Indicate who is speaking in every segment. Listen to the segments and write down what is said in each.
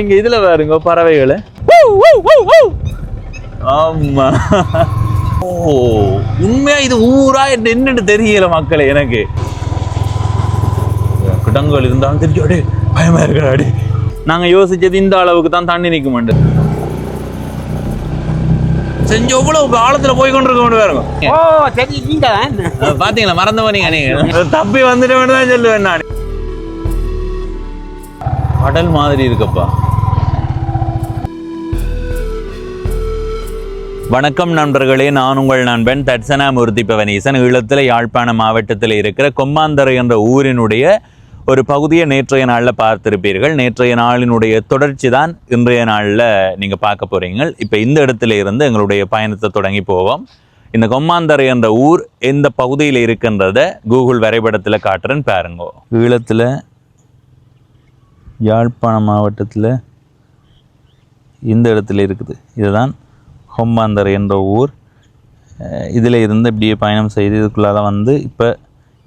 Speaker 1: இங்க இதுல பாருங்க பறவைகளை. ஆமா, ஓ உண்மையா இது ஊரா என்னன்னு தெரியல மக்களே. எனக்கு கிடங்குகள் இருந்தாலும் தெரிஞ்சு பயமா இருக்கிறாடி. நாங்க யோசிச்சது இந்த அளவுக்கு தான் தண்ணி நிக்க மாட்டேன். செஞ்சு எவ்வளவு ஆழத்துல போய் கொண்டிருக்க பாருங்க. பாத்தீங்களா, மறந்து போனீங்க நீங்க. தப்பி வந்துட்டு தான் சொல்லுவேன் நான். கடல் மாதிரி இருக்கப்பா. வணக்கம் நண்பர்களே, நான் உங்கள் நண்பன் தட்சணாமூர்த்தி பவனீசன். ஈழத்தில் யாழ்ப்பாண மாவட்டத்தில் இருக்கிற கொம்மாந்தரை என்ற ஊரினுடைய ஒரு பகுதியை நேற்றைய நாளில் பார்த்திருப்பீர்கள். நேற்றைய நாளினுடைய தொடர்ச்சி தான் இன்றைய நாளில் நீங்கள் பார்க்க போகிறீங்க. இப்போ இந்த இடத்துல இருந்து எங்களுடைய பயணத்தை தொடங்கி போவோம். இந்த கொம்மாந்தரை என்ற ஊர் எந்த பகுதியில் இருக்கின்றத கூகுள் வரைபடத்தில் காட்டுறேன்னு பாருங்க. ஈழத்தில் யாழ்ப்பாண மாவட்டத்தில் இந்த இடத்துல இருக்குது. இதுதான் கொம்மாந்தரை என்ற ஊர். இதில் இருந்து இப்படியே பயணம் செய்து இதுக்குள்ளால வந்து இப்போ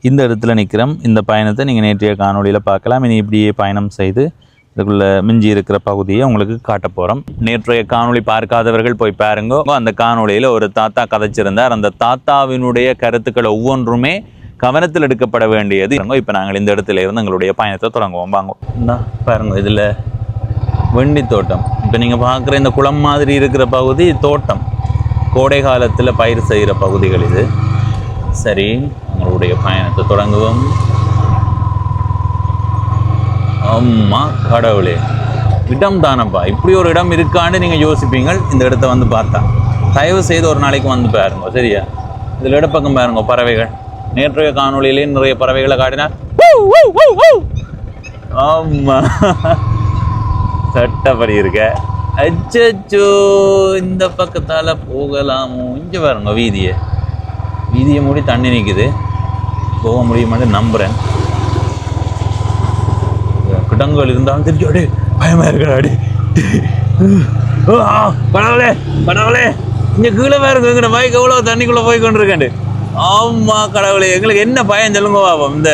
Speaker 1: இந்த இடத்துல நிற்கிறோம். இந்த பயணத்தை நீங்கள் நேற்றைய காணொலியில் பார்க்கலாம். இனி இப்படியே பயணம் செய்து இதுக்குள்ளே மிஞ்சி இருக்கிற பகுதியை உங்களுக்கு காட்ட போகிறோம். நேற்றைய காணொலி பார்க்காதவர்கள் போய் பாருங்க. அந்த காணொலியில் ஒரு தாத்தா கதைச்சிருந்தார். அந்த தாத்தாவினுடைய கருத்துக்கள் ஒவ்வொன்றுமே கவனத்தில் எடுக்கப்பட வேண்டியது. இப்போ நாங்கள் இந்த இடத்துல இருந்து எங்களுடைய பயணத்தை தொடங்குவோம். வாங்க பாருங்க, இதில் வெண்டி தோட்டம். இப்போ நீங்கள் பார்க்குற இந்த குளம் மாதிரி இருக்கிற பகுதி தோட்டம். கோடை காலத்தில் பயிர் செய்கிற பகுதிகள் இது. சரி, உங்களுடைய பயணத்தை தொடங்குவோம். அம்மா கடவுளே, இடம் தானப்பா. இப்படி ஒரு இடம் இருக்கான்னு நீங்கள் யோசிப்பீங்க இந்த இடத்த வந்து பார்த்தா. தயவு செய்து ஒரு நாளைக்கு வந்து பாருங்க, சரியா? இதில் இடப்பக்கம் பாருங்க பறவைகள். நேற்றைய காணொலியிலே நிறைய பறவைகளை காட்டினா. ஆமா, சட்டப்படி இருக்க. அச்சோ, இந்த பக்கத்தால் போகலாமோ? இங்கே பாருங்க வீதியை மூடி தண்ணி நிற்குது. போக முடியுமான்னு நம்புகிறேன். கிடங்குகள் இருந்தாலும் தெரிஞ்சு பயமா இருக்கிறாடி. கடவுளே இங்கே கீழே பாருங்க, எங்கட பைக் எவ்வளோ தண்ணிக்குள்ளே போய் கொண்டிருக்கேன். ஆமா கடவுளே, எங்களுக்கு என்ன பயம் சொல்லுங்க பாப்போம். இந்த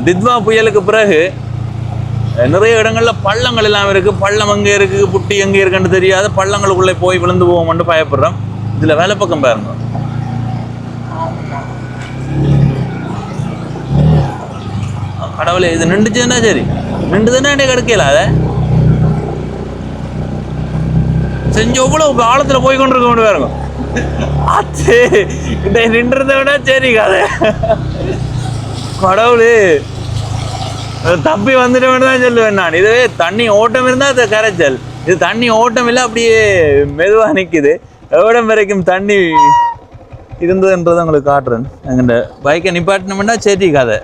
Speaker 1: தித்வா புயலுக்கு பிறகு நிறைய இடங்கள்ல பள்ளங்கள் எல்லாம் இருக்கு. பள்ளம் எங்கே இருக்கு, புட்டி எங்கே இருக்குன்னு தெரியாத பள்ளங்களுக்குள்ளே போய் விழுந்து போவோம்னு பயப்படுறோம். இதுல வேலை பக்கம் பாருங்க. கடவுளே, இது நின்றுச்சுன்னா சரி, நின்றுதானே கிடைக்கல. அதை செஞ்சு எவ்வளவு ஆழத்துல போய் கொண்டிருக்க பாருங்க. நின்றத விட சரி கதை. கடவுளே, தப்பி வந்துட்டு தான் சொல்லுவேன் நான். இதுவே தண்ணி ஓட்டம் இருந்தால் அது கரைச்சல். இது தண்ணி ஓட்டம் இல்லை, அப்படியே மெதுவாக நிற்குது. எவ்வளோ வரைக்கும் தண்ணி இருந்ததுன்றதை உங்களுக்கு காட்டுறேன். எங்கிட்ட பைக்கை நிப்பாட்டினோம்னா சரி கதை.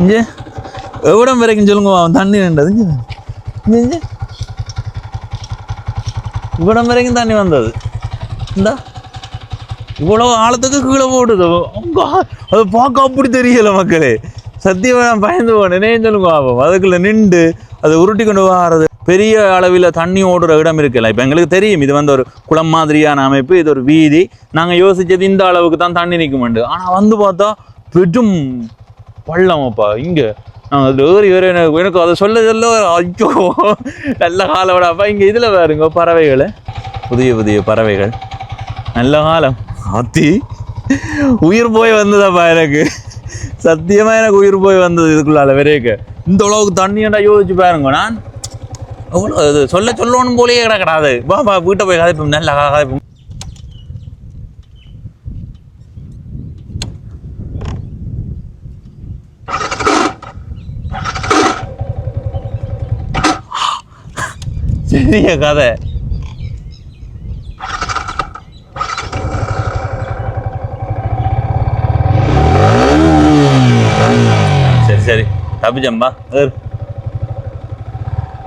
Speaker 1: இங்கே எவ்வளோ வரைக்கும் சொல்லுங்க, தண்ணி நின்றது. இங்கே இவ்வளோ வரைக்கும் தண்ணி வந்தது. இந்தா இவ்வளோ ஆழத்துக்கு கீழே போடுது. அது பார்க்க அப்படி தெரியல மக்களே. சத்தியமாக பயந்து போனேன் சொல்லுங்க ஆகும். அதுக்குள்ள நின்று அதை உருட்டி கொண்டு வர்றது. பெரிய அளவில் தண்ணி ஓடுற இடம் இருக்குல்ல. இப்போ எங்களுக்கு தெரியும் இது வந்து ஒரு குளம் மாதிரியான அமைப்பு, இது ஒரு வீதி. நாங்கள் யோசிச்சது இந்த அளவுக்கு தான் தண்ணி நிற்க மாட்டேன். ஆனால் வந்து பார்த்தா பெரும் பள்ளமப்பா. இங்கே நாங்கள் அதில் ஏறி எனக்கு அதை சொல்ல ஐயோ நல்ல காலம் விடாப்பா. இங்கே இதில் பாருங்க பறவைகள், புதிய பறவைகள். நல்ல காலம் ஆத்தி உயிர் போய் வந்ததாப்பா. எனக்கு சத்தியமாக எனக்கு உயிர் போய் வந்தது இதுக்குள்ளால விரைக்க. இந்த அளவுக்கு தண்ணியண்டா யோசிச்சு பாருங்க. நான் அவ்வளோ இது சொல்லணும் போலேயே கிடக்கிறாது. பாப்பா வீட்டை போய் கதைப்போம், நல்லா கதைப்போம். பெரிய கதை. சரி தப்பிச்சம்பா.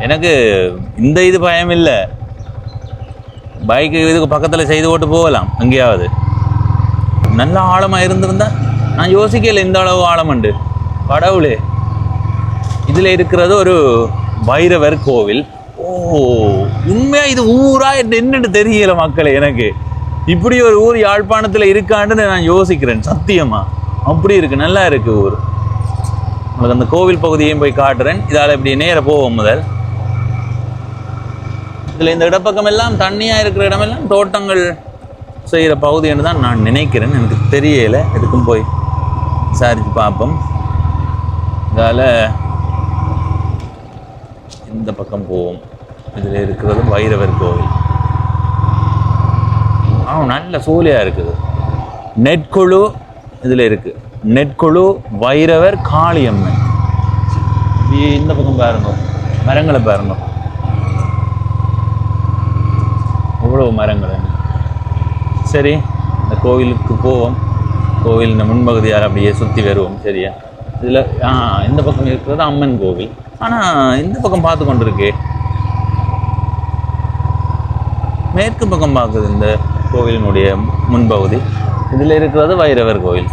Speaker 1: எனக்கு இந்த இது பயம் இல்லை. பைக்கு இதுக்கு பக்கத்தில் செய்து போட்டு போகலாம். எங்கேயாவது நல்ல ஆழமாக இருந்திருந்தா நான் யோசிக்கல இந்த அளவு ஆழமண்டு. கடவுளே, இதில் இருக்கிறது ஒரு பைரவர் கோவில். ஓ, உண்மையா இது ஊரா என்னன்னு தெரியல மக்களே. எனக்கு இப்படி ஒரு ஊர் யாழ்ப்பாணத்தில் இருக்கான்னு நான் யோசிக்கிறேன். சத்தியமா அப்படி இருக்கு, நல்லா இருக்கு ஊர். உங்களுக்கு அந்த கோவில் பகுதியையும் போய் காட்டுறேன். இதால் இப்படி நேர போவோம் முதல். இதில் இந்த இடப்பக்கம் எல்லாம் தண்ணியாக இருக்கிற இடமெல்லாம் தோட்டங்கள் செய்கிற பகுதின்னு தான் நான் நினைக்கிறேன். எனக்கு தெரியலை, எதுக்கும் போய் விசாரித்து பார்ப்போம். இதால் இந்த பக்கம் போவோம். இதில் இருக்கிறது வைரவர் கோவில். நல்ல சூழியாக இருக்குது. நெற்குழு இதில் இருக்குது. நெற்குழு வைரவர் காளியம்மன். இந்த பக்கம் பாருங்க, மரங்களை பாருங்க, எவ்வளோ மரங்கள். சரி, இந்த கோவிலுக்கு போவோம். கோவிலின் முன்பகுதியால் அப்படியே சுற்றி வருவோம். சரியா? இதில் இந்த பக்கம் இருக்கிறது அம்மன் கோவில். ஆனால் இந்த பக்கம் பார்த்து கொண்டிருக்கே, மேற்கு பக்கம் பார்க்குது இந்த கோவிலினுடைய முன்பகுதி. இதில் இருக்கிறது வைரவர் கோவில்.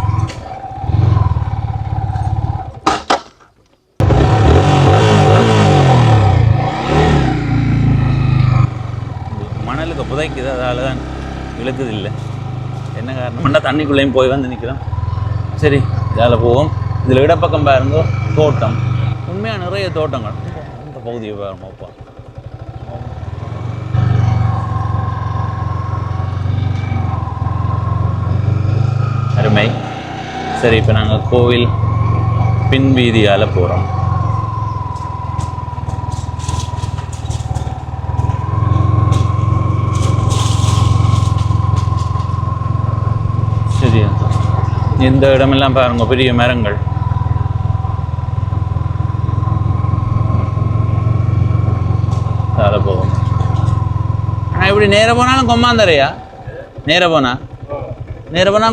Speaker 1: மணலுக்கு புதைக்குது, அதால் தான் இழுக்குது. இல்லை என்ன காரணம்னா தண்ணிக்குள்ளேயும் போய் வந்து நிற்கிறோம். சரி, இதால் போவோம். இதில் இடப்பக்கம் பாருங்க தோட்டம், உண்மையாக நிறைய தோட்டங்கள். இந்த பகுதியை பாருங்கப்பா, அருமை. சரி, இப்போ நாங்கள் கோவில் பின் வீதியால் போகிறோம். சரியா? இந்த இடமெல்லாம் பாருங்க, பெரிய மரங்கள். அதில் போவோம். ஆனால் இப்படி நேர போனாலும் கொம்மாந்தரையா? நேர போனால்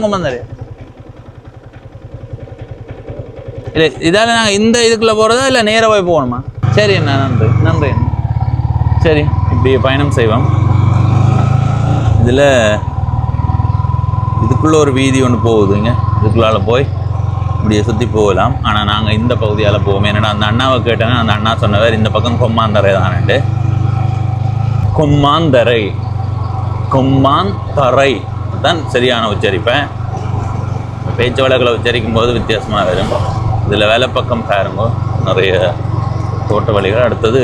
Speaker 1: கொம்மாந்தரையா? இல்லை, இதால் நாங்கள் இந்த இதுக்குள்ளே போகிறதா இல்லை நேராக போய் போகணுமா? சரி அண்ணா, நன்றி நன்றி. சரி, இப்படி பயணம் செய்வோம். இதில் இதுக்குள்ளே ஒரு வீதி ஒன்று போகுதுங்க. இதுக்குள்ளால் போய் இப்படியே சுற்றி போகலாம். ஆனால் நாங்கள் இந்த பகுதியால் போவோம். என்னடா அந்த அண்ணாவை கேட்டேன்னா அந்த அண்ணா சொன்னவர் இந்த பக்கம் கொம்மாந்தரை தானேட்டு. கொம்மாந்தரை, கொம்மாந்தரை தான் சரியான உச்சரிப்பேன். பேச்சு வழக்கில் உச்சரிக்கும் போது வித்தியாசமாக வரும். இதில் வேலைப்பக்கம் பாருங்க, நிறைய தோட்ட வழிகள். அடுத்தது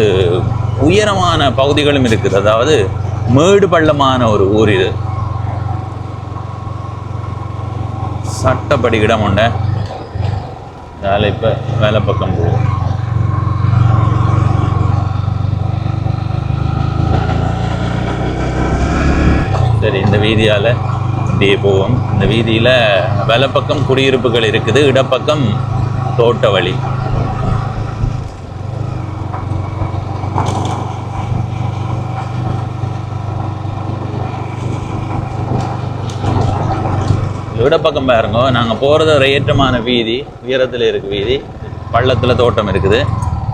Speaker 1: உயரமான பகுதிகளும் இருக்குது. அதாவது மேடு பள்ளமான ஒரு ஊர் இது. சட்டப்படி இடம் உண்ட. அதில் இப்போ வேலைப்பக்கம் போவோம். சரி, இந்த வீதியால் இப்படியே போவோம். இந்த வீதியில் வலப்பக்கம் குடியிருப்புகள் இருக்குது, இடப்பக்கம் தோட்ட வழி. இடப்பக்கம் பாருங்க, நாங்கள் போகிறது ஒரு ஏற்றமான வீதி, உயரத்தில் இருக்குது வீதி, பள்ளத்தில் தோட்டம் இருக்குது,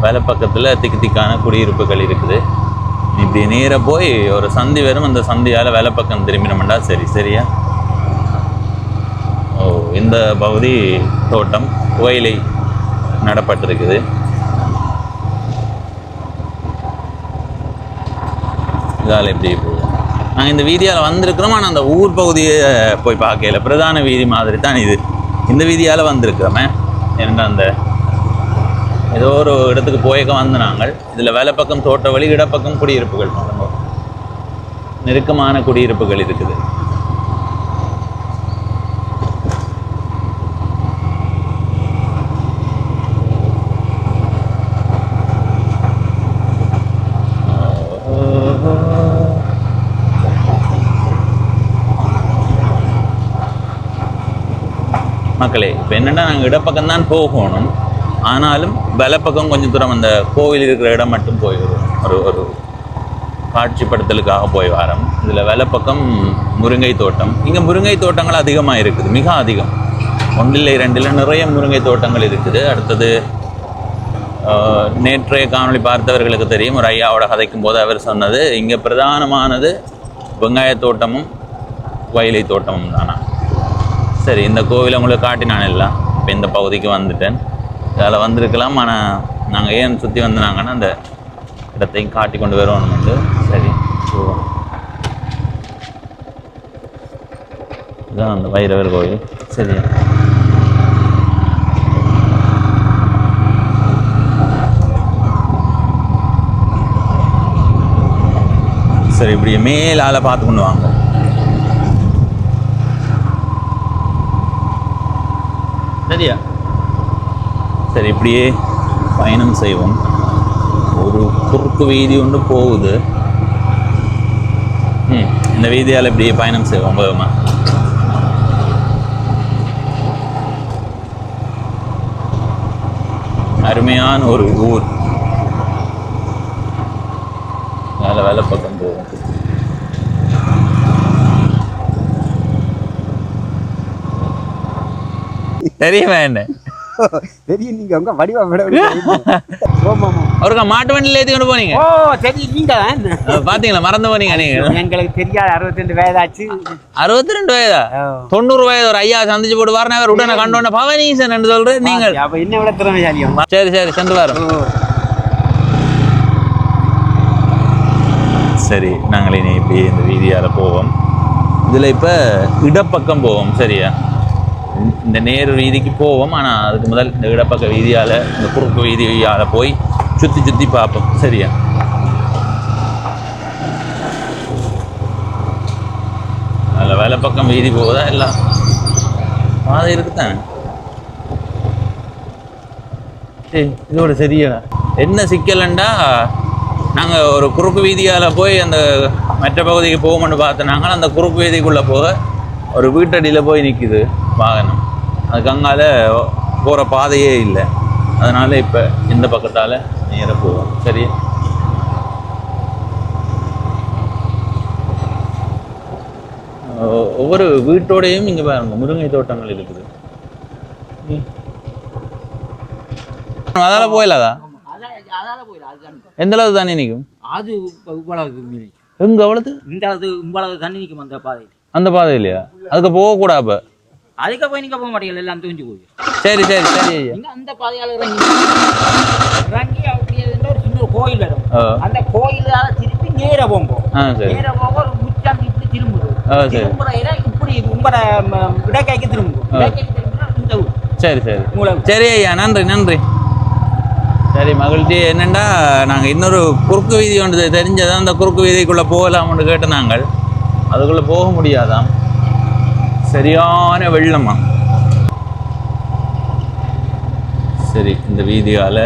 Speaker 1: வலப்பக்கத்தில் திக்கு திக்கான குடியிருப்புகள் இருக்குது. இப்படி நேராக போய் ஒரு சந்தி வரும், அந்த சந்தியால் வலப்பக்கம் திரும்பினோம்டா சரி. சரியா? ஓ, இந்த பகுதி தோட்டம் புகையிலை நடப்பட்டிருக்குது. இதால் எப்படி போகுது. நாங்கள் இந்த வீதியால் வந்திருக்கிறோம். ஆனால் அந்த ஊர் பகுதியை போய் பார்க்கல. பிரதான வீதி மாதிரி தான் இது. இந்த வீதியால் வந்திருக்கிறோமே. ஏன்னா அந்த ஏதோ ஒரு இடத்துக்கு போயக்க வந்து நாங்கள் இதில் வலப்பக்கம் தோட்ட வழி, இடப்பக்கம் குடியிருப்புகள், நெருக்கமான குடியிருப்புகள் இருக்குது. மக்களே, இப்போ என்னென்னா நாங்கள் இடப்பக்கம் தான் போகணும். ஆனாலும் வலப்பக்கம் கொஞ்சம் தூரம் அந்த கோவில் இருக்கிற இடம் மட்டும் போய் ஒரு காட்சிப்படுத்தலுக்காக போய் வரோம். இதில் வலப்பக்கம் முருங்கை தோட்டம். இங்கே முருங்கை தோட்டங்கள் அதிகமாக இருக்குது, மிக அதிகம். ஒன்றில் இரண்டில் நிறைய முருங்கை தோட்டங்கள் இருக்குது. அடுத்தது நேற்றைய காணொளி பார்த்தவர்களுக்கு தெரியும், ஒரு ஐயாவோட கதைக்கும் போது அவர் சொன்னது இங்கே பிரதானமானது வெங்காய தோட்டமும் வயலை தோட்டமும் தானா. சரி, இந்த கோவிலை உங்களுக்கு காட்டினான் எல்லாம். இப்போ இந்த பகுதிக்கு வந்துட்டேன். இதில் வந்திருக்கலாம். ஆனால் நாங்கள் ஏன் சுற்றி வந்தாங்கன்னா அந்த இடத்தையும் காட்டி கொண்டு வருவோம்னு. சரி, இதுதான் அந்த வைரவர் கோவில். சரி, சரி இப்படி மேலால பார்த்து கொண்டு வாங்க. சரியா? சரி இப்படியே பயணம் செய்வோம். ஒரு குறுக்கு வீதி ஒன்று போகுது. இந்த வீதியால் இப்படியே பயணம் செய்வோம் வேகமா. அருமையான ஒரு ஊர். வேலை பக்கம் போவோம். தெரியுமா என்ன
Speaker 2: தெரியும். நீங்க உங்க வடிவா
Speaker 1: அவருக்கா மாட்டு வண்டியில ஏத்தி கொண்டு போனீங்க?
Speaker 2: ஓ சரி, நீங்க
Speaker 1: பாத்தீங்களா? மறந்து போனீங்க நீங்க.
Speaker 2: எங்களுக்கு தெரியாது. 62 வயதாச்சு.
Speaker 1: 62 வயதா? 90 வயது ஒரு ஐயா சந்திச்சு போட்டு வரணும். உடனே கண்டோட பவனீசன் என்று சொல்றேன் நீங்க.
Speaker 2: அப்ப என்ன விட திறமையாலியும்.
Speaker 1: சரி சரி சென்று வரோம். சரி நாங்கள் இனி இப்படி இந்த வீதியால போவோம். இதுல இப்ப இடப்பக்கம் போவோம். சரியா? இந்த நேரு வீதிக்கு போவோம். ஆனால் அதுக்கு முதல் இந்த இடப்பக்க வீதியால், இந்த குறுக்கு வீதியால் போய் சுற்றி சுற்றி பார்ப்போம். சரியா? அதில் வேலை பக்கம் வீதி போகுதா? எல்லாம் பாதை இருக்குதானே. சரி இதோட சரியா என்ன சிக்கலண்டா, நாங்கள் ஒரு குறுக்கு வீதியால் போய் அந்த மற்ற பகுதிக்கு போவோம்னு பார்த்தோன்னாங்க. அந்த குறுக்கு வீதிக்குள்ளே போக ஒரு வீட்டடியில் போய் நிற்கிது வாகனம். அதுக்கு அங்கால போகிற பாதையே இல்லை. அதனால் இப்போ இந்த பக்கத்தால் நேராக போவோம். சரி ஒவ்வொரு வீட்டோடையும் இங்கே பாருங்க முருங்கை தோட்டங்கள் இருக்குது. அதால போயிடாதா? எந்த அளவு தண்ணி நிற்கும்?
Speaker 2: அது இவ்வளவு
Speaker 1: எங்க அவ்வளவு
Speaker 2: இந்த அளவு இவ்வளவு தண்ணி நிற்கும் அந்த பாதை.
Speaker 1: அந்த பாதை இல்லையா? அதுக்கு போகக்கூடாது. அப்போ
Speaker 2: அதுக்கு போய் நீங்க போக மாட்டீங்க, எல்லாம் தூஞ்சி போய்.
Speaker 1: சரி சரி சரி.
Speaker 2: அந்த பாதையால இறங்கி அப்படியே ஒரு சின்ன கோயில் இடம். அந்த கோயிலால திருப்பி நேர போகும். நேர போக ஒரு முச்சாம் இப்படி திரும்புது. திரும்புற இடம் இப்படி உங்களோட இடக்கைக்கு திரும்பும். இந்த ஊர்.
Speaker 1: சரி சரி சரி ஐயா, நன்றி நன்றி. சரி மகிழ்ச்சி. என்னென்னா நாங்கள் இன்னொரு குறுக்கு வீதி ஒன்று தெரிஞ்சதான் அந்த குறுக்கு வீதிக்குள்ளே போகலாம்னு கேட்டு நாங்கள் அதுக்குள்ளே போக முடியாதாம். சரியான வெள்ளமா. சரி இந்த வீதியால்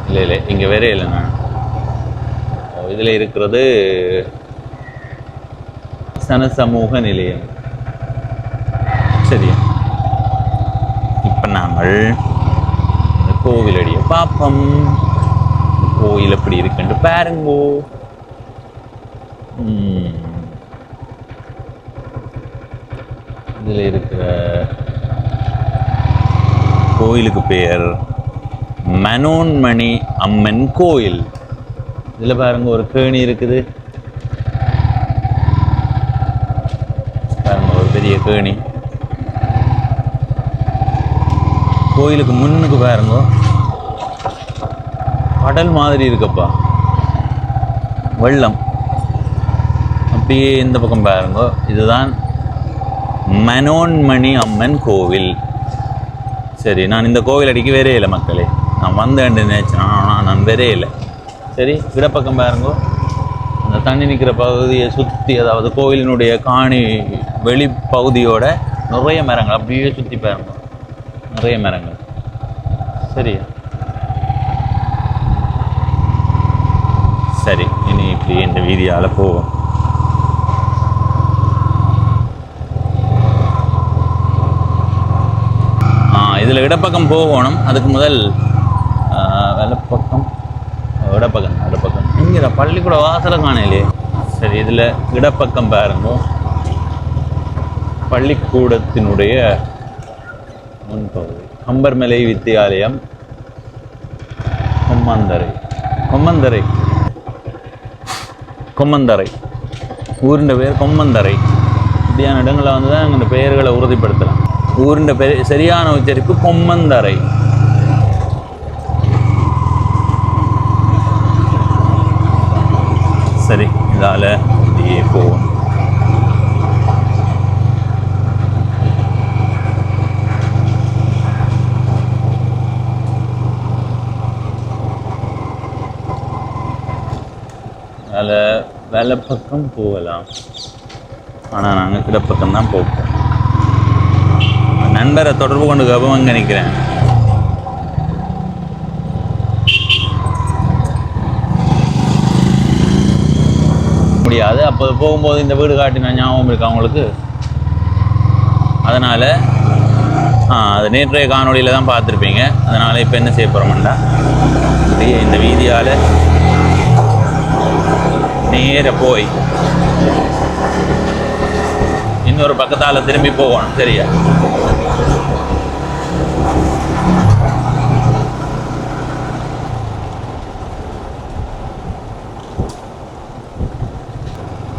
Speaker 1: இல்லை இல்லை இங்கே வேற இல்லை. நான் இதில் இருக்கிறது சனசமூக நிலையம். சரி இப்போ நாங்கள் இந்த கோவிலடியை பார்ப்போம். கோயில் எப்படி இருக்குன்னு பாருங்கோ. இதில் இருக்கிற கோயிலுக்கு பேர் மனோன்மணி அம்மன் கோயில். இதில் பாருங்க ஒரு கேணி இருக்குது. பாருங்க ஒரு பெரிய கேணி. கோயிலுக்கு முன்னுக்கு பாருங்க கடல் மாதிரி இருக்குப்பா, வெள்ளம். அப்படியே இந்த பக்கம் பாருங்க, இதுதான் மனோன்மணி அம்மன் கோவில். சரி நான் இந்த கோவில் அடிக்க வேறே இல்லை மக்களே. நான் வந்தேன்னு நினைச்சேன், ஆனால் நான் வேறே இல்லை. சரி இடப்பக்கம் பாருங்க, அந்த தண்ணி நிற்கிற பகுதியை சுற்றி, அதாவது கோவிலினுடைய காணி வெளிப்பகுதியோட நிறைய மரங்கள் அப்படியே சுற்றி பாருங்க, நிறைய மரங்கள். சரியா? சரி இனி இப்படி இந்த வீதியால் போவோம். இதில் இடப்பக்கம் போகணும். அதுக்கு முதல் வலப்பக்கம், இடப்பக்கம் இங்கே பள்ளிக்கூட வாசலை காணலையே. சரி இதில் இடப்பக்கம் பாருங்க, பள்ளிக்கூடத்தினுடைய முன்பகுதி கம்பர்மலை வித்தியாலயம் கொம்மந்தரை ஊரின் பேர் கொம்மந்தரை. இப்படியான இடங்களை வந்து தான் அந்த பெயர்களை உறுதிப்படுத்தலாம். ஊரின் சரியான உச்சரிப்பு கொம்மந்தரை. சரி இதால் இப்படியே போவோம். அதில் வேலை பக்கம் போகலாம், ஆனால் நாங்கள் இடப்பக்கம் தான் போவோம். நண்பரை தொடர்பு கொண்டு கபம் நினைக்கிறேன். முடியாது. அப்போது போகும்போது இந்த வீடு காட்டின ஞாபகம் இருக்கு அவங்களுக்கு. அதனால் அது நேற்றைய காணொலியில் தான் பார்த்துருப்பீங்க. அதனால் இப்போ என்ன செய்ய போகிறோம்டா, இந்த வீதியால் நேர போய் இன்னொரு பக்கத்தால் திரும்பி போகணும். சரியா?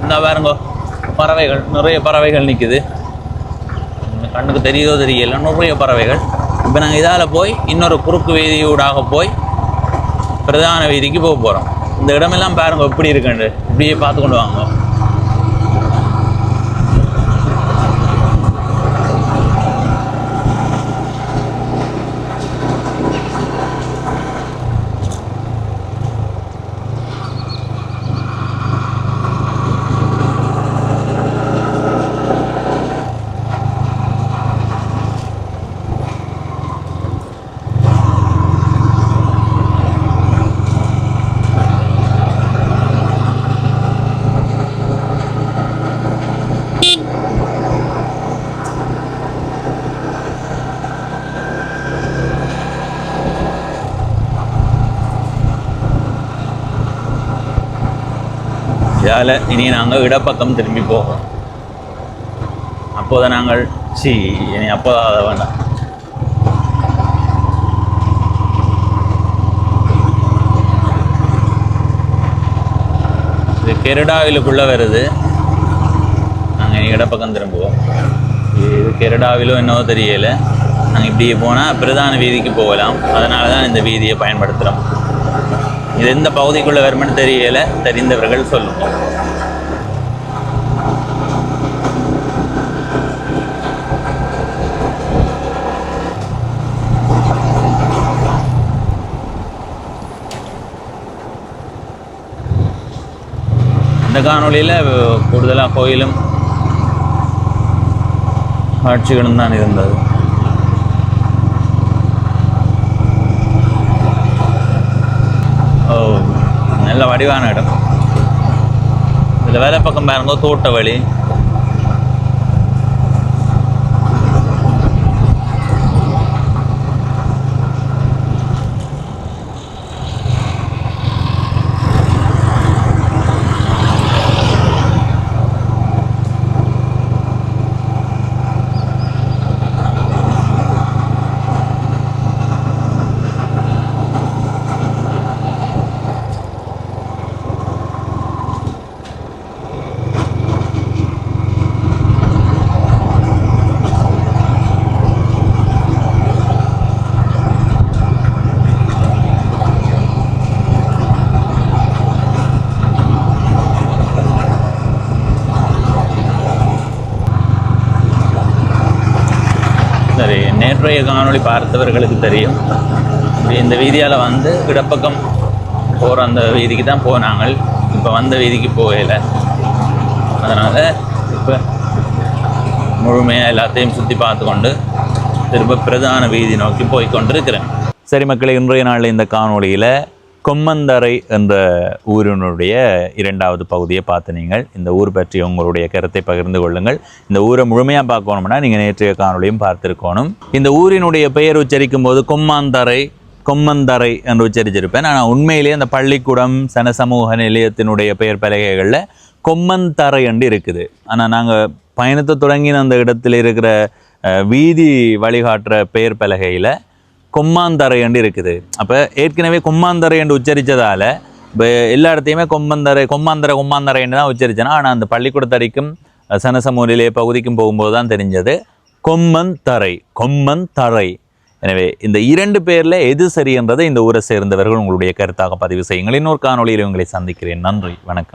Speaker 1: இந்த பாருங்க, பறவைகள், நிறைய பறவைகள் நிற்குது. கண்ணுக்கு தெரியுதோ தெரியல, நிறைய பறவைகள். இப்போ நாங்கள் இதால் போய் இன்னொரு குறுக்கு வீதியூடாக போய் பிரதான வீதிக்கு போக போகிறோம். இந்த இடமெல்லாம் பாருங்க எப்படி இருக்குண்டு, இப்படியே பார்த்து கொண்டு வாங்க. இதால் இனி நாங்கள் இடப்பக்கம் திரும்பி போகிறோம். அப்போதான் நாங்கள் இனி அப்போதான் அதை வேண்டாம். இது கெரடாவிலுக்குள்ளே வருது. நாங்கள் இனி இடப்பக்கம் திரும்புவோம். இது கெரடாவிலோ என்னவோ தெரியலை. நாங்கள் இப்படியே போனால் பிரதான வீதிக்கு போகலாம். அதனால தான் இந்த வீதியை பயன்படுத்துகிறோம். இது எந்த பகுதிக்குள்ளே வருமென்னு தெரியலை, தெரிந்தவர்கள் சொல்லுவோம். இந்த காணொலியில் கூடுதலாக கோயிலும் காட்சிகளும் தான் இருந்தது. நல்ல வடிவான இடம். இதில் வேலை பக்கம் பாருங்க, தோட்ட வழி. சரி, நேற்றைய காணொளி பார்த்தவர்களுக்கு தெரியும். இந்த வீதியால் வந்து இடப்பக்கம் போகிற அந்த வீதிக்கு தான் போனாங்க. இப்போ வந்த வீதிக்கு போகலை. அதனால் இப்போ முழுமையாக எல்லாத்தையும் சுற்றி பார்த்து கொண்டு திரும்ப பிரதான வீதி நோக்கி போய் கொண்டிருக்கிறேன். சரி மக்களே, இன்றைய நாளில் இந்த காணொளியில் கொம்மந்தரை என்ற ஊரினுடைய 2வது பகுதியை பார்த்து நீங்கள் இந்த ஊர் பற்றி உங்களுடைய கருத்தை பகிர்ந்து கொள்ளுங்கள். இந்த ஊரை முழுமையாக பார்க்கணும்னா நீங்கள் நேற்றைய காணொளியும் பார்த்துருக்கணும். இந்த ஊரினுடைய பெயர் உச்சரிக்கும் போது கொம்மந்தரை என்று உச்சரிச்சிருப்பேன். ஆனால் உண்மையிலேயே அந்த பள்ளிக்கூடம் சனசமூக நிலையத்தினுடைய பெயர் பலகைகளில் கொம்மந்தரை என்று இருக்குது. ஆனால் நாங்கள் பயணத்தை தொடங்கின அந்த இடத்துல இருக்கிற வீதி வழிகாட்டுற பெயர் பலகையில் கொம்மாந்தரை என்று இருக்குது. அப்போ ஏற்கனவே கொம்மாந்தரை என்று உச்சரித்ததால் இப்போ எல்லா இடத்தையுமே கொம்மாந்தரை தான் உச்சரித்தேன்னா. ஆனால் அந்த பள்ளிக்கூடத்தறிக்கும் சனசமூக நிலைய பகுதிக்கும் போகும்போது தான் தெரிஞ்சது கொம்மந்தரை. எனவே இந்த 2 பேரில் எது சரி என்றதை இந்த ஊரை சேர்ந்தவர்கள் உங்களுடைய கருத்தாக பதிவு செய்யுங்கள். இன்னொரு காணொளியில் உங்களை சந்திக்கிறேன். நன்றி, வணக்கம்.